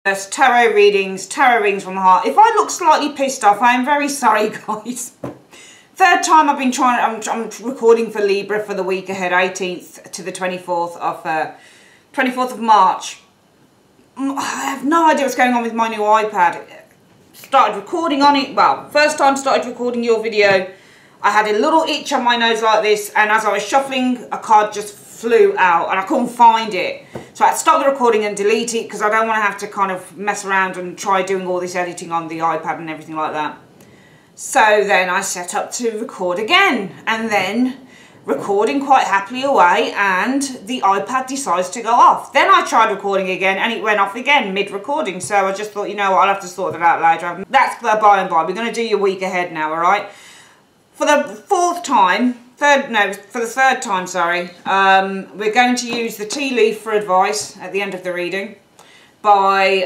Tarot readings, tarot readings from the heart. If I look slightly pissed off, I am very sorry, guys. Third time I've been trying, I'm recording for Libra for the week ahead, 18th to the 24th of March. I have no idea what's going on with my new iPad. Started recording on it, well, first time started recording your video, I had a little itch on my nose like this, and as I was shuffling, a card just flew out and I couldn't find it. So I had to stop the recording and delete it because I don't want to have to kind of mess around and try doing all this editing on the iPad and everything like that. So then I set up to record again, and then recording quite happily away, and the iPad decides to go off. Then I tried recording again and it went off again mid-recording. So I just thought, you know what, I'll have to sort that out later. That's the by and by. We're going to do your week ahead now, alright? For the third time, we're going to use the tea leaf for advice at the end of the reading by,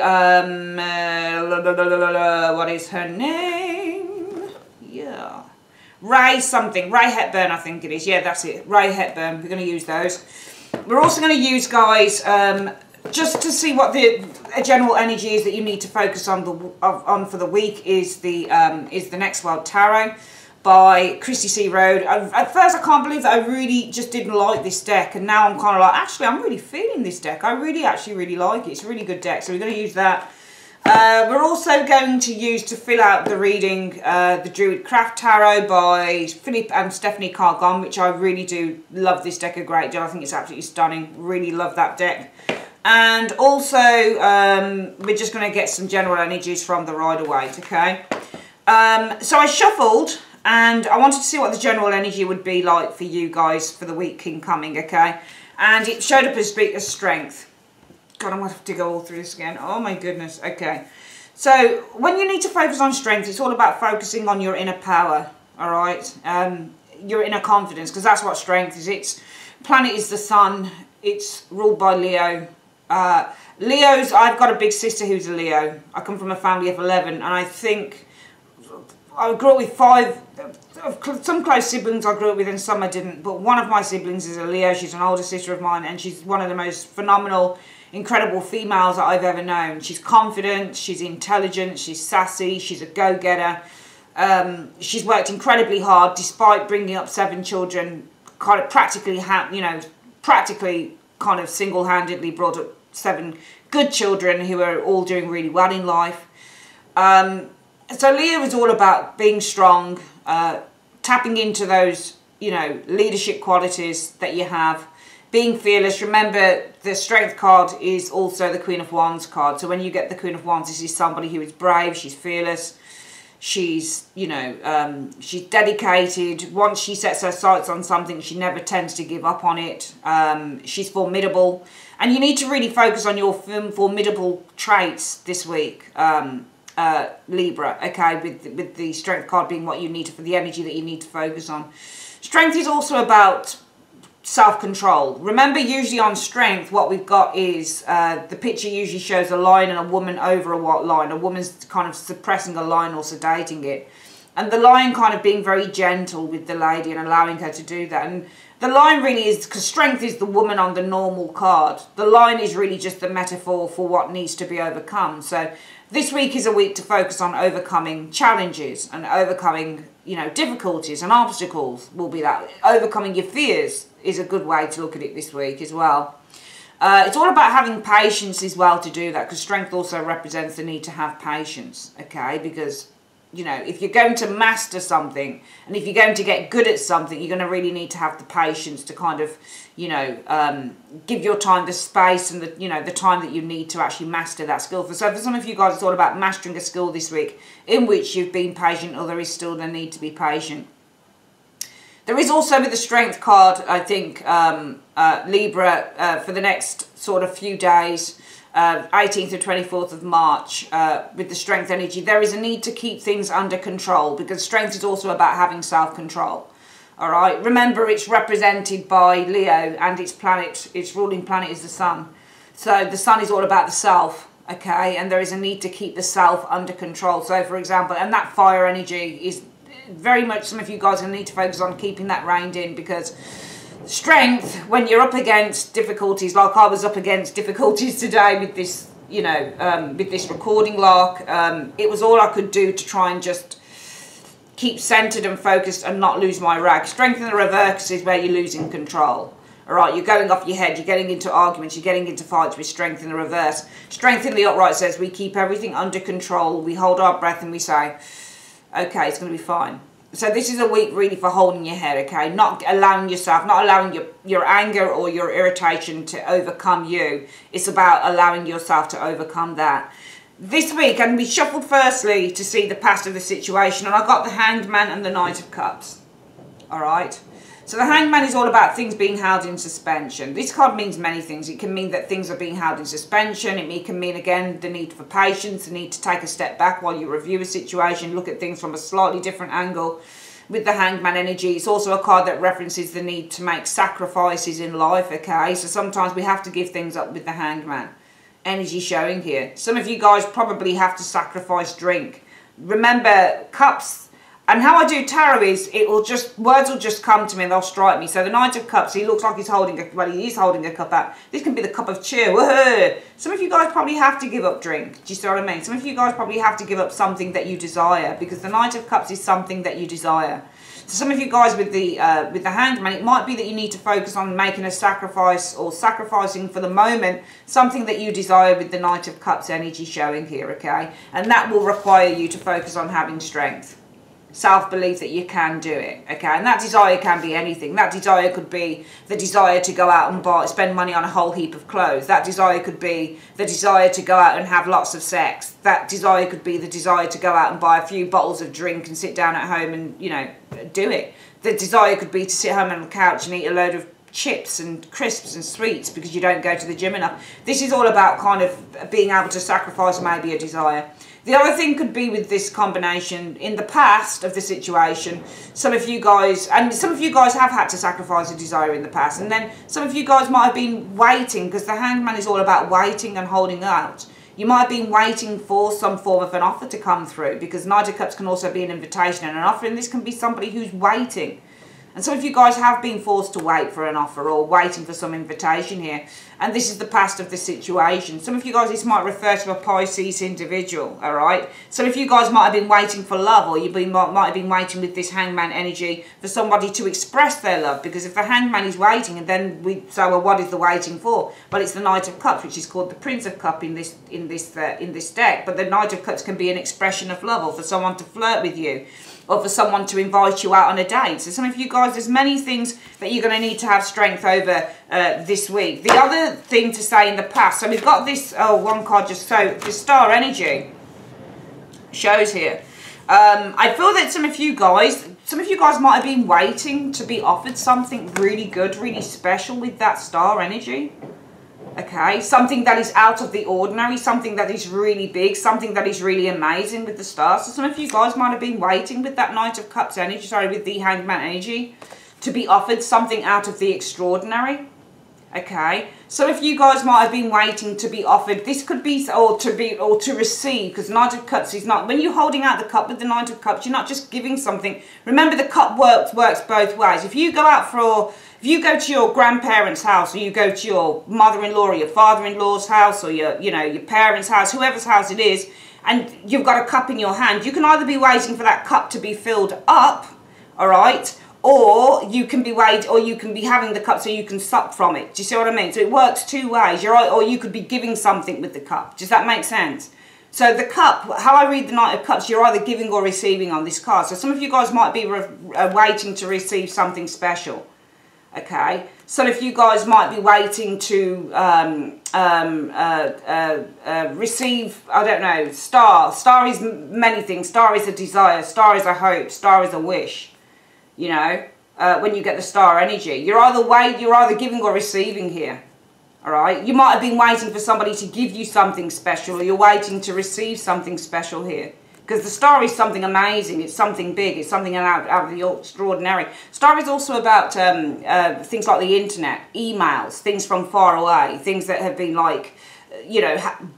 what is her name? Yeah. Ray Hepburn, I think it is. Yeah, that's it. Ray Hepburn. We're going to use those. We're also going to use, guys, just to see what the general energy is that you need to focus on for the week is the Next World Tarot by Christy C. Road. At first, I can't believe that I really just didn't like this deck, and now I'm kind of like, actually, I'm really feeling this deck. I actually really like it. It's a really good deck, so we're going to use that. We're also going to use, to fill out the reading, the Druid Craft Tarot by Philip and Stephanie Cargon, which I really do love this deck a great deal. I think it's absolutely stunning. Really love that deck. And also, we're just going to get some general energies from the Rider-Waite, okay? So I shuffled, and I wanted to see what the general energy would be like for you guys for the week incoming, okay? And it showed up as strength. God, I'm going to have to go all through this again. Oh my goodness. Okay. So when you need to focus on strength, it's all about focusing on your inner power. All right. Your inner confidence, because that's what strength is. Its planet is the sun. It's ruled by Leo. Leos, I've got a big sister who's a Leo. I come from a family of 11, and I think I grew up with 5, some close siblings I grew up with and some I didn't, but one of my siblings is a Leo. She's an older sister of mine, and she's one of the most phenomenal, incredible females that I've ever known. She's confident, she's intelligent, she's sassy, she's a go-getter. She's worked incredibly hard despite bringing up 7 children, kind of practically kind of single-handedly brought up 7 good children who are all doing really well in life. So Leo is all about being strong, tapping into those, you know, leadership qualities that you have, being fearless. Remember, the Strength card is also the Queen of Wands card. So when you get the Queen of Wands, this is somebody who is brave, she's fearless, she's, you know, she's dedicated. Once she sets her sights on something, she never tends to give up on it. She's formidable. And you need to really focus on your formidable traits this week. Libra, okay, with the Strength card being what you need for the energy that you need to focus on. Strength is also about self-control. Remember, usually on Strength, what we've got is the picture usually shows a lion and a woman over a line. A woman's kind of suppressing a lion or sedating it, and the lion kind of being very gentle with the lady and allowing her to do that. And the lion really is, because Strength is the woman on the normal card, the lion is really just the metaphor for what needs to be overcome. So this week is a week to focus on overcoming challenges and overcoming, you know, difficulties and obstacles. Will be that. Overcoming your fears is a good way to look at it this week as well. It's all about having patience as well to do that, because Strength also represents the need to have patience, okay? Because, you know, if you're going to master something and if you're going to get good at something, you're going to really need to have the patience to kind of, you know, give your time the space and the, you know, the time that you need to actually master that skill. So for some of you guys, it's all about mastering a skill this week in which you've been patient, or there is still the need to be patient. There is also, with the Strength card, I think, Libra, for the next sort of few days, 18th to 24th of March, with the Strength energy, there is a need to keep things under control, because Strength is also about having self-control. All right, remember, it's represented by Leo, and its planet, its ruling planet is the sun. So the sun is all about the self, okay, and there is a need to keep the self under control. So for example, and that fire energy is very much, some of you guys are going to need to focus on keeping that reined in, because Strength, when you're up against difficulties, like I was up against difficulties today with this you know, with this recording lock. It was all I could do to try and just keep centered and focused and not lose my rag. Strength in the reverse is where you're losing control. All right, you're going off your head, you're getting into arguments, you're getting into fights with strength in the reverse. Strength in the upright says we keep everything under control, we hold our breath and we say, okay, it's going to be fine. So this is a week really for holding your head, okay? Not allowing yourself, not allowing your anger or your irritation to overcome you. It's about allowing yourself to overcome that. This week, and we shuffled firstly to see the past of the situation, and I got the Hanged Man and the Knight of Cups. All right? So the Hanged Man is all about things being held in suspension. This card means many things. It can mean that things are being held in suspension. It can mean, again, the need for patience, the need to take a step back while you review a situation, look at things from a slightly different angle. With the Hanged Man energy, it's also a card that references the need to make sacrifices in life, okay? So sometimes we have to give things up with the Hanged Man energy showing here. Some of you guys probably have to sacrifice drink. Remember, cups. And how I do tarot is, words will just come to me and they'll strike me. So the Knight of Cups, he looks like he's holding he is holding a cup out. This can be the cup of cheer. Woohoo! Some of you guys probably have to give up drink. Do you see what I mean? Some of you guys probably have to give up something that you desire, because the Knight of Cups is something that you desire. So some of you guys with the Hanged Man, it might be that you need to focus on making a sacrifice or sacrificing for the moment something that you desire with the Knight of Cups energy showing here, okay? And that will require you to focus on having strength. Self-belief that you can do it, okay? And that desire can be anything. That desire could be the desire to go out and spend money on a whole heap of clothes. That desire could be the desire to go out and have lots of sex. That desire could be the desire to go out and buy a few bottles of drink and sit down at home and, you know, do it. The desire could be to sit home on the couch and eat a load of chips and crisps and sweets because you don't go to the gym enough. This is all about kind of being able to sacrifice maybe a desire. The other thing could be with this combination, in the past of the situation, some of you guys have had to sacrifice a desire in the past, and then some of you guys might have been waiting, because the Hanged Man is all about waiting and holding out. You might have been waiting for some form of an offer to come through, because Knight of Cups can also be an invitation and an offer, and this can be somebody who's waiting. And some of you guys have been forced to wait for an offer or waiting for some invitation here. And this is the past of the situation. Some of you guys, this might refer to a Pisces individual, all right? Some of you guys might have been waiting for love, or might have been waiting with this Hanged Man energy for somebody to express their love. Because if the Hanged Man is waiting, and then we say, well, what is the waiting for? Well, it's the Knight of Cups, which is called the Prince of Cups in this deck. But the Knight of Cups can be an expression of love, or for someone to flirt with you, or for someone to invite you out on a date. So some of you guys, there's many things that you're going to need to have strength over this week. The other thing to say in the past, so we've got this, one card just so, the Star energy shows here. I feel that some of you guys might have been waiting to be offered something really good, really special with that Star energy. Okay, something that is out of the ordinary, something that is really big, something that is really amazing with the stars. So some of you guys might have been waiting with that Knight of Cups energy, with the Hanged Man energy, to be offered something out of the extraordinary. Okay, some of you guys might have been waiting to be offered, this could be, or to receive, because Knight of Cups is not, when you're holding out the cup with the Knight of Cups, you're not just giving something. Remember, the cup works both ways. If you go out if you go to your grandparents' house, or you go to your mother-in-law or your father-in-law's house, or your parents' house, whoever's house it is, and you've got a cup in your hand, you can either be waiting for that cup to be filled up, all right, or you can be having the cup so you can sup from it. Do you see what I mean? So it works two ways. Or you could be giving something with the cup. Does that make sense? So the cup, how I read the Knight of Cups, you're either giving or receiving on this card. So some of you guys might be waiting to receive something special. Okay, some of you guys might be waiting to receive, I don't know, Star. Star is many things. Star is a desire. Star is a hope. Star is a wish. You know, when you get the Star energy, you're either giving or receiving here. All right, you might have been waiting for somebody to give you something special, or you're waiting to receive something special here. Because the Star is something amazing, it's something big, it's something out of the extraordinary. Star is also about things like the internet, emails, things from far away, things that have been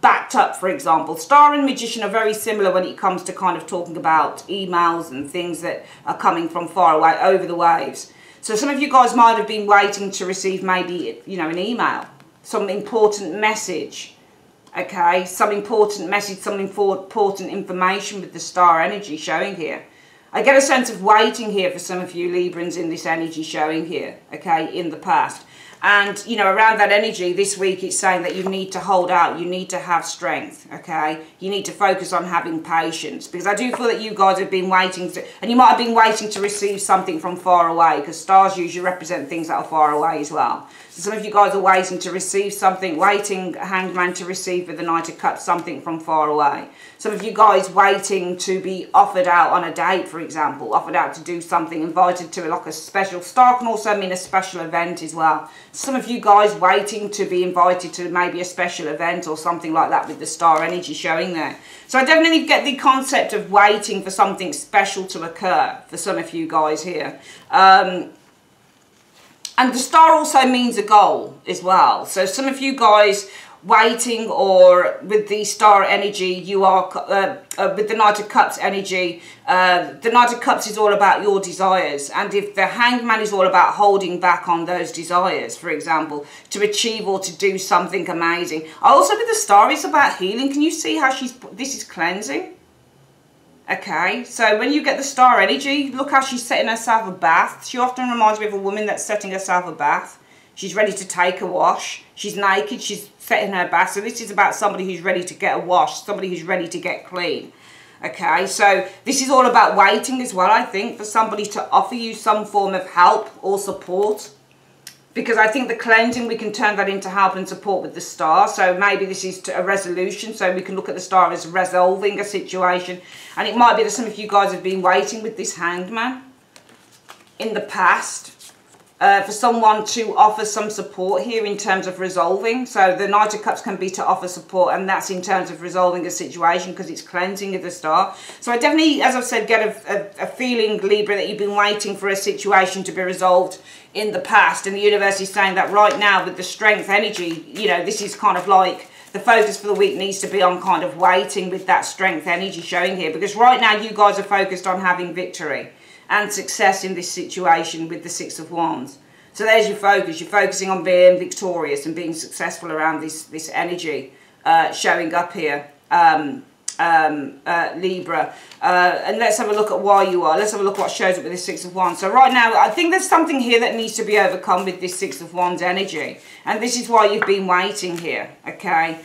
backed up, for example. Star and Magician are very similar when it comes to kind of talking about emails and things that are coming from far away, over the waves. So some of you guys might have been waiting to receive maybe, an email, some important message. Okay, some important message, some important information with the star energy showing here. I get a sense of waiting here for some of you Librans in this energy showing here, okay, in the past. And, you know, around that energy this week, it's saying that you need to hold out. You need to have strength, okay? You need to focus on having patience. Because I do feel that you guys have been waiting to, and you might have been waiting to receive something from far away. Because stars usually represent things that are far away as well. So some of you guys are waiting to receive something, waiting, Hangman, to receive with the Knight of Cups something from far away. Some of you guys waiting to be offered out on a date, for example. Offered out to do something, invited to like a special, star can also mean a special event as well. Some of you guys waiting to be invited to maybe a special event or something like that with the star energy showing there. So I definitely get the concept of waiting for something special to occur for some of you guys here. And the star also means a goal as well. So some of you guys waiting, or with the star energy, you are with the Knight of Cups energy. The Knight of Cups is all about your desires, and if the Hangman is all about holding back on those desires, for example, to achieve or to do something amazing. Also with the star, it's about healing. Can you see how this is cleansing? Okay, so when you get the star energy, look how she's setting herself a bath. She often reminds me of a woman that's setting herself a bath. She's ready to take a wash. She's naked, she's setting her bath. So this is about somebody who's ready to get a wash, somebody who's ready to get clean. Okay, so this is all about waiting as well, I think, for somebody to offer you some form of help or support. Because I think the cleansing, we can turn that into help and support with the star. So maybe this is a resolution. So we can look at the star as resolving a situation. And it might be that some of you guys have been waiting with this Hangman in the past. For someone to offer some support here in terms of resolving. So the Knight of Cups can be to offer support, and that's in terms of resolving a situation because it's cleansing of the star. So I definitely, as I've said, get a feeling, Libra, that you've been waiting for a situation to be resolved in the past. And the universe is saying that right now with the strength energy, you know, this is kind of like the focus for the week needs to be on kind of waiting with that strength energy showing here. Because right now you guys are focused on having victory and success in this situation with the Six of Wands. So there's your focus. You're focusing on being victorious and being successful around this energy showing up here, Libra. And let's have a look at why you are. Let's have a look at what shows up with this Six of Wands. So right now, I think there's something here that needs to be overcome with this Six of Wands energy. And this is why you've been waiting here, okay?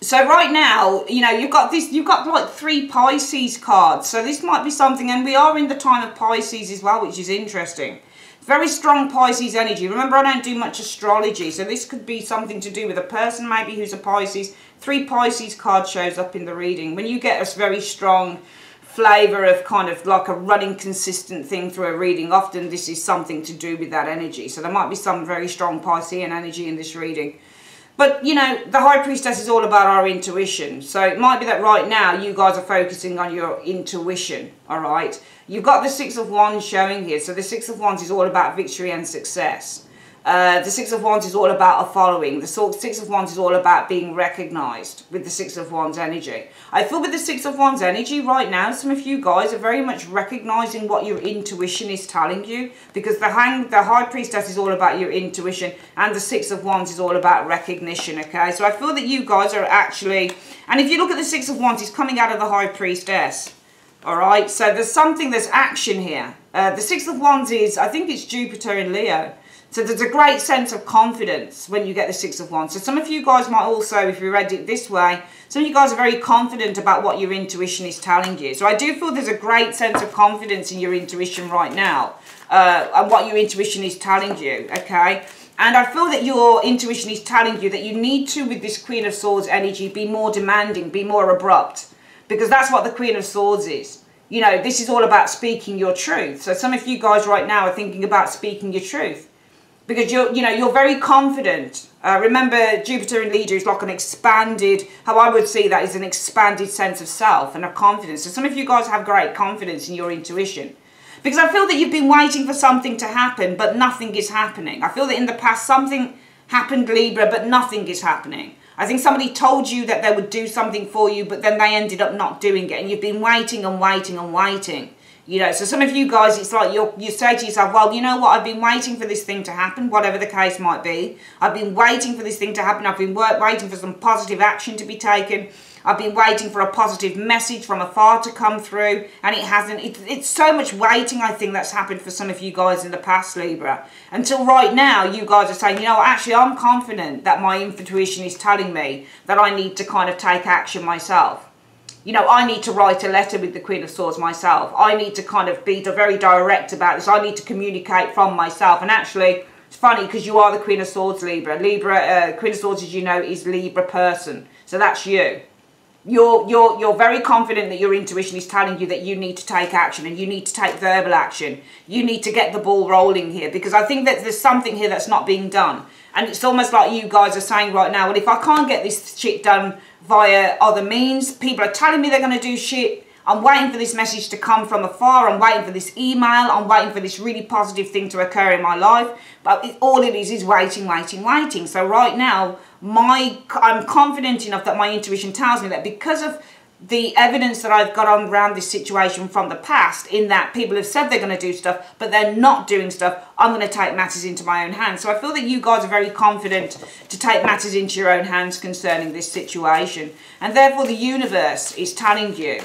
So right now, you know, you've got like 3 Pisces cards. So this might be something, and we are in the time of Pisces as well, which is interesting. Very strong Pisces energy. Remember, I don't do much astrology, so this could be something to do with a person maybe who's a Pisces. 3 Pisces cards shows up in the reading. When you get a very strong flavour of kind of like a running consistent thing through a reading, often this is something to do with that energy. So there might be some very strong Piscean energy in this reading. But, you know, the High Priestess is all about our intuition. So it might be that right now you guys are focusing on your intuition, all right? You've got the Six of Wands showing here. So the Six of Wands is all about victory and success. The Six of Wands is all about a following. The Six of Wands is all about being recognised with the Six of Wands energy. I feel with the Six of Wands energy right now, some of you guys are very much recognising what your intuition is telling you, because the High Priestess is all about your intuition and the Six of Wands is all about recognition, okay? So I feel that you guys are actually, and if you look at the Six of Wands, it's coming out of the High Priestess, all right? So there's action here. The Six of Wands is, I think it's Jupiter in Leo. So there's a great sense of confidence when you get the Six of Wands. So some of you guys might also, if you read it this way, some of you guys are very confident about what your intuition is telling you. So I do feel there's a great sense of confidence in your intuition right now, and what your intuition is telling you, okay? And I feel that your intuition is telling you that you need to, with this Queen of Swords energy, be more demanding, be more abrupt, because that's what the Queen of Swords is. You know, this is all about speaking your truth. So some of you guys right now are thinking about speaking your truth, because you're very confident. Remember, Jupiter in Libra is like an expanded, how I would see that is an expanded sense of self and of confidence. So some of you guys have great confidence in your intuition. Because I feel that you've been waiting for something to happen, but nothing is happening. I feel that in the past something happened, Libra, but nothing is happening. I think somebody told you that they would do something for you, but then they ended up not doing it. And you've been waiting and waiting and waiting You know, so some of you guys, it's like you say to yourself, well, you know what, I've been waiting for this thing to happen, whatever the case might be. I've been waiting for this thing to happen. I've been waiting for some positive action to be taken. I've been waiting for a positive message from afar to come through, and it hasn't. It's so much waiting, I think, that's happened for some of you guys in the past, Libra. Until right now, you guys are saying, you know, actually, I'm confident that my intuition is telling me that I need to kind of take action myself. You know, I need to write a letter with the Queen of Swords myself. I need to kind of be very direct about this. I need to communicate from myself. And actually, it's funny because you are the Queen of Swords, Libra. Queen of Swords, as you know, is Libra person. So that's you. You're very confident that your intuition is telling you that you need to take action, and you need to take verbal action. You need to get the ball rolling here, because I think that there's something here that's not being done. And it's almost like you guys are saying right now, well, if I can't get this shit done via other means, people are telling me they're going to do shit. I'm waiting for this message to come from afar. I'm waiting for this email. I'm waiting for this really positive thing to occur in my life. But all it is waiting, waiting, waiting. So right now, I'm confident enough that my intuition tells me that because of the evidence that I've got on around this situation from the past, in that people have said they're going to do stuff, but they're not doing stuff, I'm going to take matters into my own hands. So I feel that you guys are very confident to take matters into your own hands concerning this situation. And therefore the universe is telling you,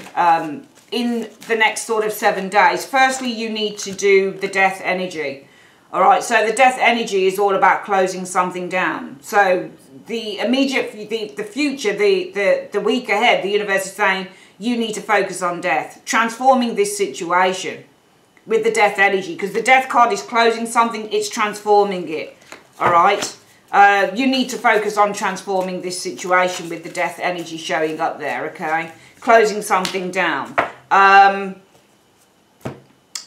in the next sort of 7 days, firstly, you need to do the death energy. All right, so the death energy is all about closing something down. So the immediate, the future, the week ahead, the universe is saying you need to focus on death, transforming this situation with the death energy, because the death card is closing something, it's transforming it. All right, you need to focus on transforming this situation with the death energy showing up there. Okay, closing something down.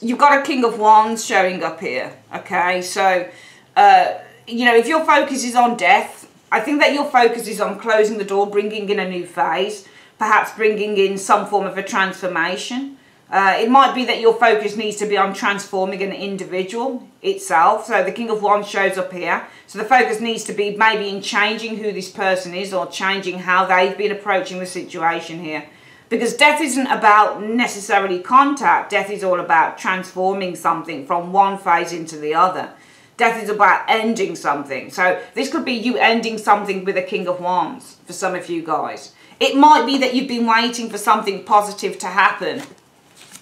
You've got a King of Wands showing up here, okay? So, you know, if your focus is on death, I think that your focus is on closing the door, bringing in a new phase, perhaps bringing in some form of a transformation. It might be that your focus needs to be on transforming an individual itself. So the King of Wands shows up here. So the focus needs to be maybe in changing who this person is, or changing how they've been approaching the situation here. Because death isn't about necessarily contact. Death is all about transforming something from one phase into the other. Death is about ending something. So this could be you ending something with a King of Wands for some of you guys. It might be that you've been waiting for something positive to happen.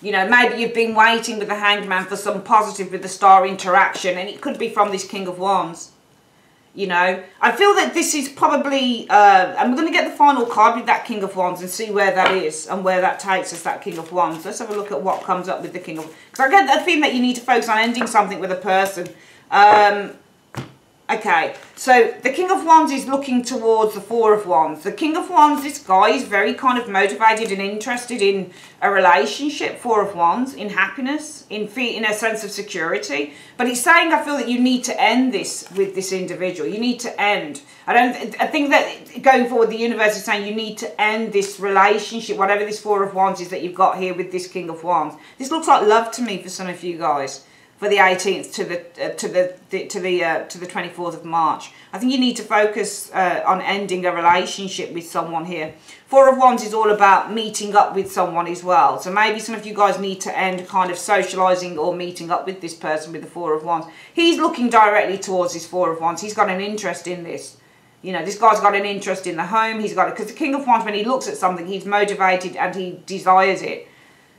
You know, maybe you've been waiting with the Hanged Man for some positive with the Star interaction, and it could be from this King of Wands. You know, I feel that this is probably, I'm going to get the final card with that King of Wands and see where that is and where that takes us, that King of Wands. Let's have a look at what comes up with the King of Wands. Because I get the feeling that you need to focus on ending something with a person. Okay, so the King of Wands is looking towards the Four of Wands. The King of Wands, this guy is very kind of motivated and interested in a relationship, Four of Wands, in happiness, in a sense of security. But he's saying, I feel that you need to end this with this individual. You need to end. I think that going forward, the universe is saying you need to end this relationship, whatever this Four of Wands is that you've got here with this King of Wands. This looks like love to me for some of you guys. For the 18th to the 24th of March. I think you need to focus on ending a relationship with someone here. Four of Wands is all about meeting up with someone as well. So maybe some of you guys need to end kind of socialising or meeting up with this person with the Four of Wands. He's looking directly towards this Four of Wands. He's got an interest in this. You know, this guy's got an interest in the home. He's got it, because the King of Wands, when he looks at something, he's motivated and he desires it.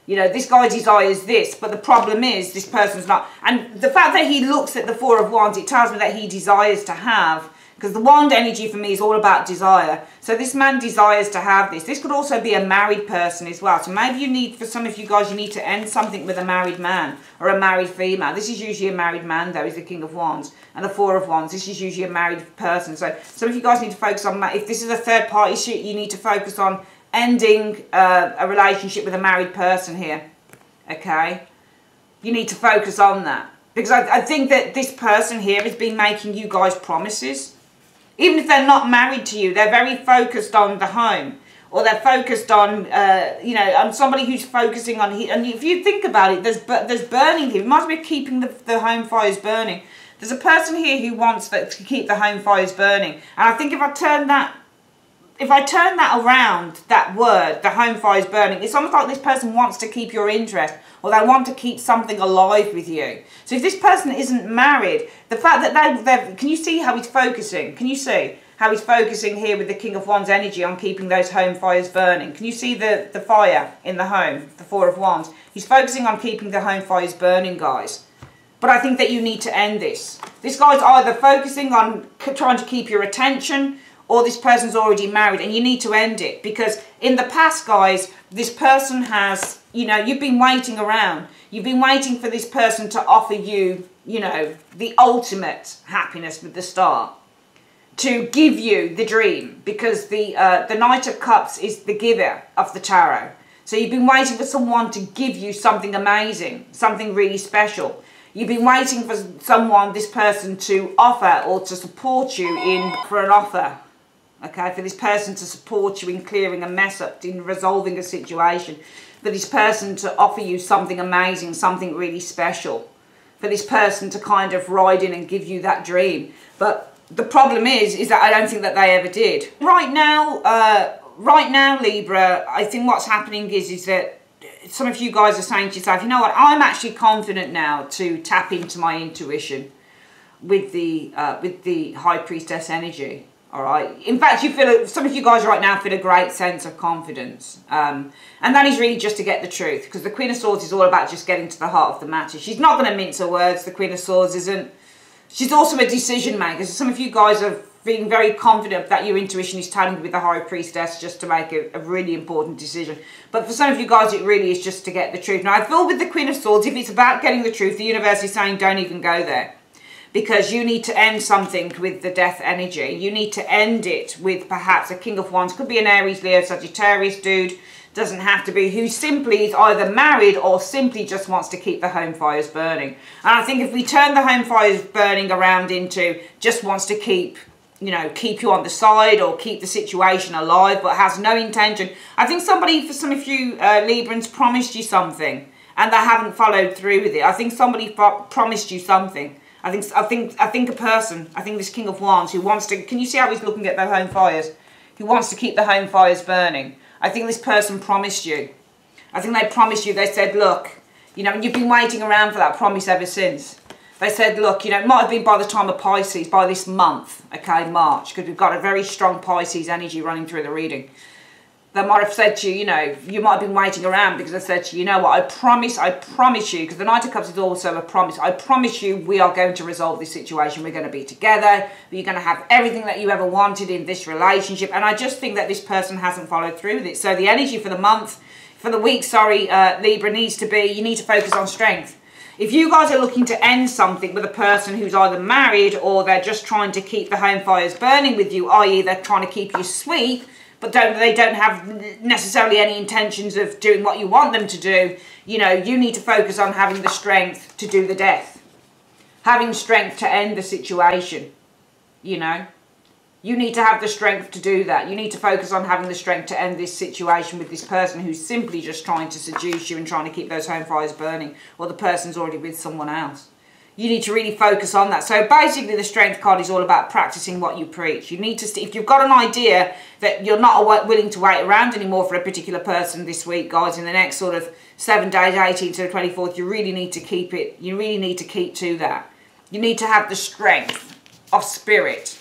You know, this guy desires this, but the problem is this person's not. And the fact that he looks at the Four of Wands, it tells me that he desires to have, because the wand energy for me is all about desire. So this man desires to have this. This could also be a married person as well. So maybe you need, for some of you guys, you need to end something with a married man or a married female. This is usually a married man, though, is the King of Wands. And the Four of Wands, this is usually a married person. So some of you guys need to focus on, if this is a third party shit, you need to focus on ending a relationship with a married person here, okay? You need to focus on that. Because I think that this person here has been making you guys promises. Even if they're not married to you, they're very focused on the home. Or they're focused on, you know, on somebody who's focusing on... And if you think about it, there's burning here. It must be keeping the home fires burning. There's a person here who wants to keep the home fires burning. And I think if I turn that if I turn that around, that word, the home fire is burning, it's almost like this person wants to keep your interest, or they want to keep something alive with you. So if this person isn't married, the fact that they're, can you see how he's focusing? Can you see how he's focusing here with the King of Wands energy on keeping those home fires burning? Can you see the fire in the home, the Four of Wands? He's focusing on keeping the home fires burning, guys. But I think that you need to end this. This guy's either focusing on trying to keep your attention, or this person's already married, and you need to end it. Because in the past, guys, this person has, you know, you've been waiting around. You've been waiting for this person to offer you, you know, the ultimate happiness with the star. To give you the dream. Because the Knight of Cups is the giver of the tarot. So you've been waiting for someone to give you something amazing. Something really special. You've been waiting for someone, this person, to offer or to support you in for an offer. Okay, for this person to support you in clearing a mess up, in resolving a situation. For this person to offer you something amazing, something really special. For this person to kind of ride in and give you that dream. But the problem is that I don't think that they ever did. Right now, Libra, I think what's happening is that some of you guys are saying to yourself, you know what, I'm actually confident now to tap into my intuition with the High Priestess energy. All right. In fact, some of you guys right now feel a great sense of confidence. And that is really just to get the truth. Because the Queen of Swords is all about just getting to the heart of the matter. She's not going to mince her words. The Queen of Swords isn't. She's also a decision maker. So some of you guys are feeling very confident that your intuition is telling you with the High Priestess just to make a really important decision. But for some of you guys, it really is just to get the truth. Now, I feel with the Queen of Swords, if it's about getting the truth, the universe is saying don't even go there. Because you need to end something with the death energy. You need to end it with perhaps a King of Wands. Could be an Aries, Leo, Sagittarius dude. Doesn't have to be. Who simply is either married or simply just wants to keep the home fires burning. And I think if we turn the home fires burning around into just wants to keep, you know, keep you on the side or keep the situation alive but has no intention. I think somebody, for some of you Librans, promised you something and they haven't followed through with it. I think somebody promised you something. I think a person, I think this King of Wands who wants to, can you see how he's looking at the home fires? Who wants to keep the home fires burning. I think this person promised you. I think they promised you, they said, look, you know, you've been waiting around for that promise ever since. They said, look, you know, it might have been by the time of Pisces, by this month, okay, March, because we've got a very strong Pisces energy running through the reading. They might have said to you, you know, you might have been waiting around because they said to you, you know what, I promise you, because the Knight of Cups is also a promise, I promise you we are going to resolve this situation, we're going to be together, you're going to have everything that you ever wanted in this relationship, and I just think that this person hasn't followed through with it. So the energy for the month, for the week, sorry, Libra, needs to be, you need to focus on strength. If you guys are looking to end something with a person who's either married or they're just trying to keep the home fires burning with you, i.e. they're trying to keep you sweet, but they don't have necessarily any intentions of doing what you want them to do, you know, you need to focus on having the strength to do the death. Having strength to end the situation, you know. You need to have the strength to do that. You need to focus on having the strength to end this situation with this person who's simply just trying to seduce you and trying to keep those home fires burning, or the person's already with someone else. You need to really focus on that. So basically the strength card is all about practicing what you preach. You need to, if you've got an idea that you're not willing to wait around anymore for a particular person this week, guys, in the next sort of 7 days, 18th to the 24th, you really need to keep it. You really need to keep to that. You need to have the strength of spirit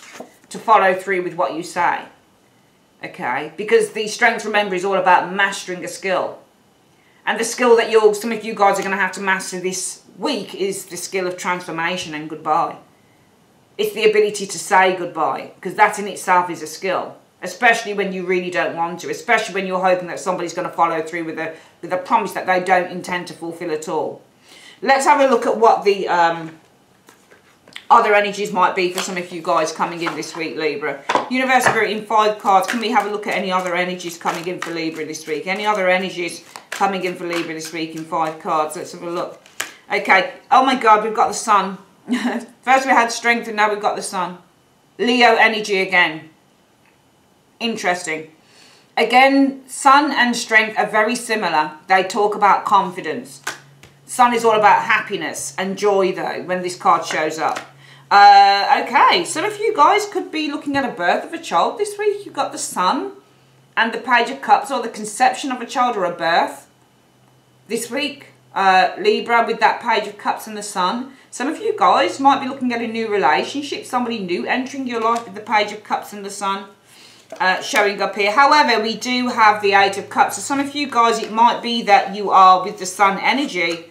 to follow through with what you say. Okay? Because the strength, remember, is all about mastering a skill. And the skill that some of you guys are going to have to master this week is the skill of transformation and goodbye. It's the ability to say goodbye, because that in itself is a skill, especially when you really don't want to, especially when you're hoping that somebody's going to follow through with a promise that they don't intend to fulfill at all. Let's have a look at what the other energies might be for some of you guys coming in this week, Libra. Universe Spirit in 5 cards. Can we have a look at any other energies coming in for Libra this week? Any other energies coming in for Libra this week in 5 cards? Let's have a look. Okay. Oh my God, we've got the Sun. First we had strength and now we've got the Sun. Leo energy again. Interesting. Again, Sun and strength are very similar. They talk about confidence. Sun is all about happiness and joy though, when this card shows up. Okay, some of you guys could be looking at a birth of a child this week. You've got the Sun and the Page of Cups, or the conception of a child or a birth this week. Libra with that Page of Cups and the Sun. Some of you guys might be looking at a new relationship, somebody new entering your life with the Page of Cups and the Sun showing up here. However, we do have the Eight of Cups. So some of you guys, it might be that you are with the Sun energy.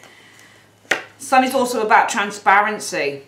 Sun is also about transparency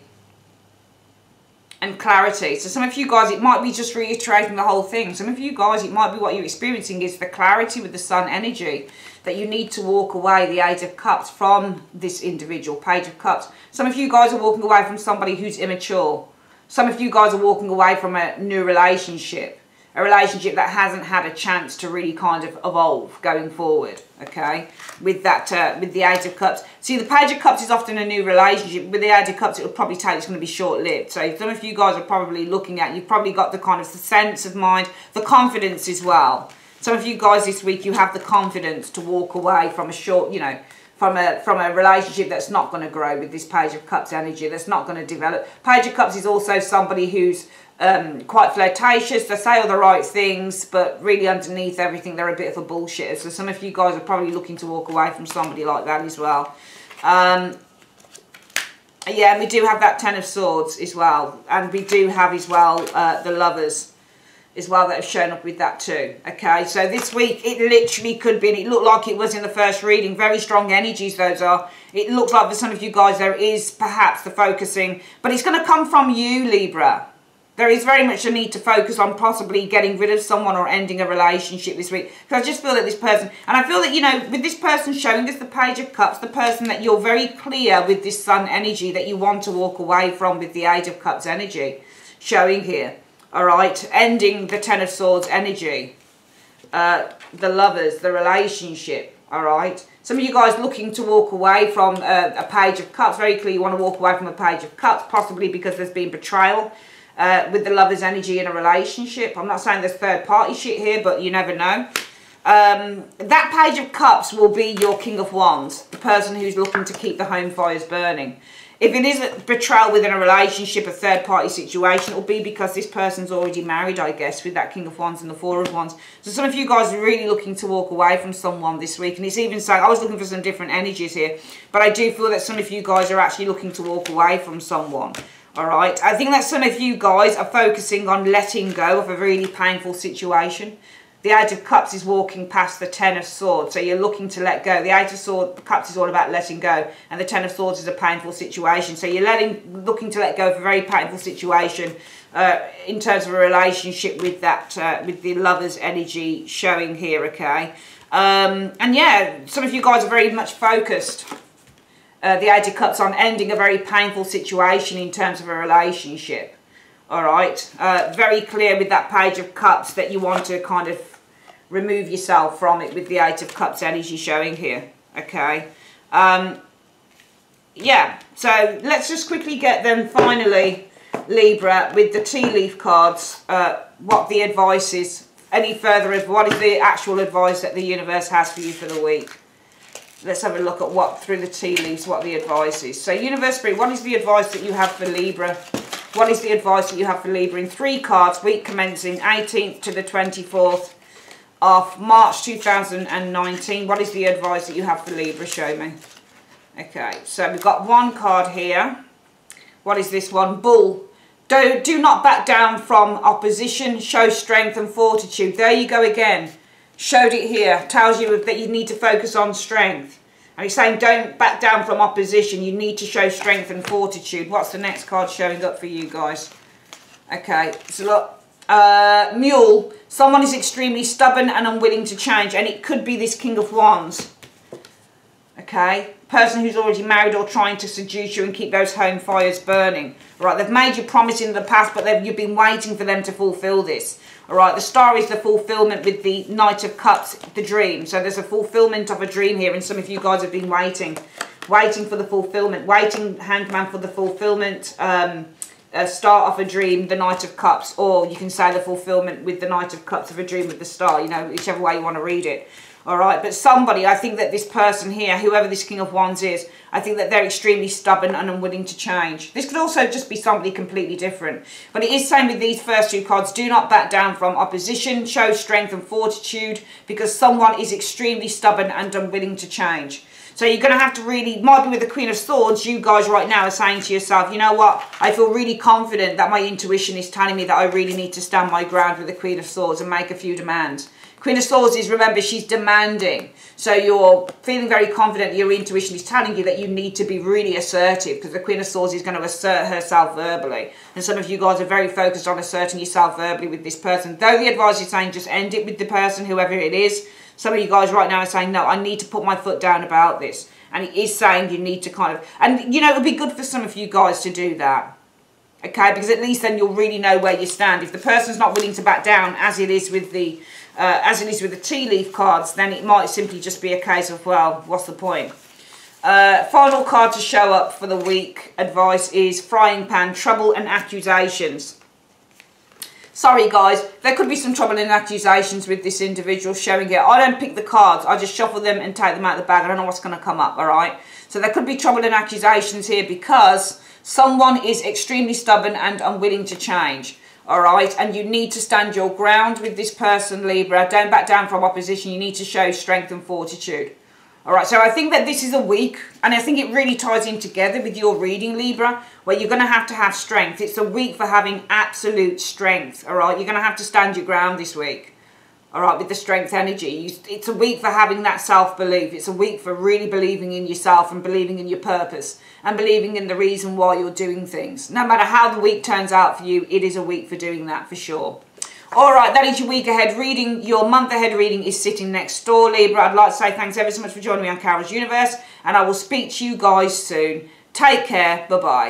and clarity. So some of you guys, it might be just reiterating the whole thing. Some of you guys, it might be what you're experiencing is the clarity with the Sun energy, that you need to walk away, the Eight of Cups, from this individual, Page of Cups. Some of you guys are walking away from somebody who's immature. Some of you guys are walking away from a new relationship, a relationship that hasn't had a chance to really kind of evolve going forward, okay, with that, with the Eight of Cups. See, the Page of Cups is often a new relationship. With the Eight of Cups, it will probably take, it's going to be short-lived. So some of you guys are probably looking at, you've probably got the kind of the sense of mind, the confidence as well. Some of you guys this week, you have the confidence to walk away from a short, you know, from a relationship that's not going to grow with this Page of Cups energy, that's not going to develop. Page of Cups is also somebody who's quite flirtatious. They say all the right things, but really underneath everything, they're a bit of a bullshitter. So some of you guys are probably looking to walk away from somebody like that as well. Yeah, and we do have that Ten of Swords as well. And we do have as well the Lovers as well that have shown up with that too. Okay, so this week it literally could be, and it looked like it was in the first reading, very strong energies those are. It looks like for some of you guys there is perhaps the focusing, but it's going to come from you, Libra. There is very much a need to focus on possibly getting rid of someone or ending a relationship this week. Because I just feel that this person, and I feel that, you know, with this person showing us the Page of Cups, the person that you're very clear with this Sun energy that you want to walk away from with the Eight of Cups energy showing here. All right, ending the Ten of Swords energy, the Lovers, the relationship. All right, some of you guys looking to walk away from a Page of Cups. Very clear you want to walk away from a Page of Cups, possibly because there's been betrayal with the Lovers energy in a relationship. I'm not saying there's third party shit here, but you never know. That Page of Cups will be your King of Wands, the person who's looking to keep the home fires burning. If it is a betrayal within a relationship, a third-party situation, it'll be because this person's already married, I guess, with that King of Wands and the Four of Wands. So some of you guys are really looking to walk away from someone this week. And it's even saying, I was looking for some different energies here, but I do feel that some of you guys are actually looking to walk away from someone. All right. I think that some of you guys are focusing on letting go of a really painful situation. The Eight of Cups is walking past the Ten of Swords, so you're looking to let go. The Eight of Cups is all about letting go, and the Ten of Swords is a painful situation. So you're looking to let go of a very painful situation in terms of a relationship with that, with the Lovers energy showing here, okay? And yeah, some of you guys are very much focused, the Eight of Cups, on ending a very painful situation in terms of a relationship. All right, very clear with that Page of Cups that you want to kind of remove yourself from it with the Eight of Cups energy showing here, okay? Yeah, so let's just quickly get them finally, Libra, with the tea leaf cards, what the advice is, any further, what is the actual advice that the universe has for you for the week. Let's have a look at what, through the tea leaves, what the advice is. So Universe Spirit, what is the advice that you have for Libra? What is the advice that you have for Libra in 3 cards, week commencing 18th to the 24th of March 2019? What is the advice that you have for Libra? Show me. Okay, so we've got 1 card here. What is this one? Bull. Do not back down from opposition. Show strength and fortitude. There you go again. Showed it here. Tells you that you need to focus on strength. And he's saying don't back down from opposition. You need to show strength and fortitude. What's the next card showing up for you guys? Okay, so look. Mule. Someone is extremely stubborn and unwilling to change. And it could be this King of Wands. Okay. Person who's already married or trying to seduce you and keep those home fires burning. Right, they've made you promise in the past, but you've been waiting for them to fulfill this. All right, the star is the fulfillment with the Knight of Cups, the dream. So there's a fulfillment of a dream here, and some of you guys have been waiting for the fulfillment, waiting, Hangman, for the fulfillment. start of a dream, the Knight of Cups, or you can say the fulfillment with the Knight of Cups of a dream with the star, you know, whichever way you want to read it. All right, but somebody, I think that this person here, whoever this King of Wands is, I think that they're extremely stubborn and unwilling to change. This could also just be somebody completely different. But it is saying with these first two cards, do not back down from opposition, show strength and fortitude, because someone is extremely stubborn and unwilling to change. So you're going to have to really, might be with the Queen of Swords, you guys right now are saying to yourself, you know what, I feel really confident that my intuition is telling me that I really need to stand my ground with the Queen of Swords and make a few demands. Queen of Swords is, remember, she's demanding. So you're feeling very confident your intuition is telling you that you need to be really assertive, because the Queen of Swords is going to assert herself verbally. And some of you guys are very focused on asserting yourself verbally with this person. Though the advice is saying just end it with the person, whoever it is, some of you guys right now are saying, no, I need to put my foot down about this. And it is saying you need to kind of, and you know, it would be good for some of you guys to do that. Okay, because at least then you'll really know where you stand. If the person's not willing to back down, as it is with the tea leaf cards, then it might simply just be a case of, well, what's the point? Final card to show up for the week advice is Frying Pan, Trouble and Accusations. Sorry guys, there could be some trouble and accusations with this individual showing it. I don't pick the cards, I just shuffle them and take them out of the bag. I don't know what's going to come up, alright? So there could be trouble and accusations here because someone is extremely stubborn and unwilling to change. Alright, and you need to stand your ground with this person, Libra. Don't back down from opposition. You need to show strength and fortitude. Alright, so I think that this is a week, and I think it really ties in together with your reading, Libra, where you're going to have strength. It's a week for having absolute strength, alright? You're going to have to stand your ground this week, alright, with the strength energy. It's a week for having that self-belief. It's a week for really believing in yourself and believing in your purpose and believing in the reason why you're doing things. No matter how the week turns out for you, it is a week for doing that for sure. Alright, that is your week ahead reading. Your month ahead reading is sitting next door, Libra. I'd like to say thanks ever so much for joining me on Carol's Universe, and I will speak to you guys soon. Take care. Bye-bye.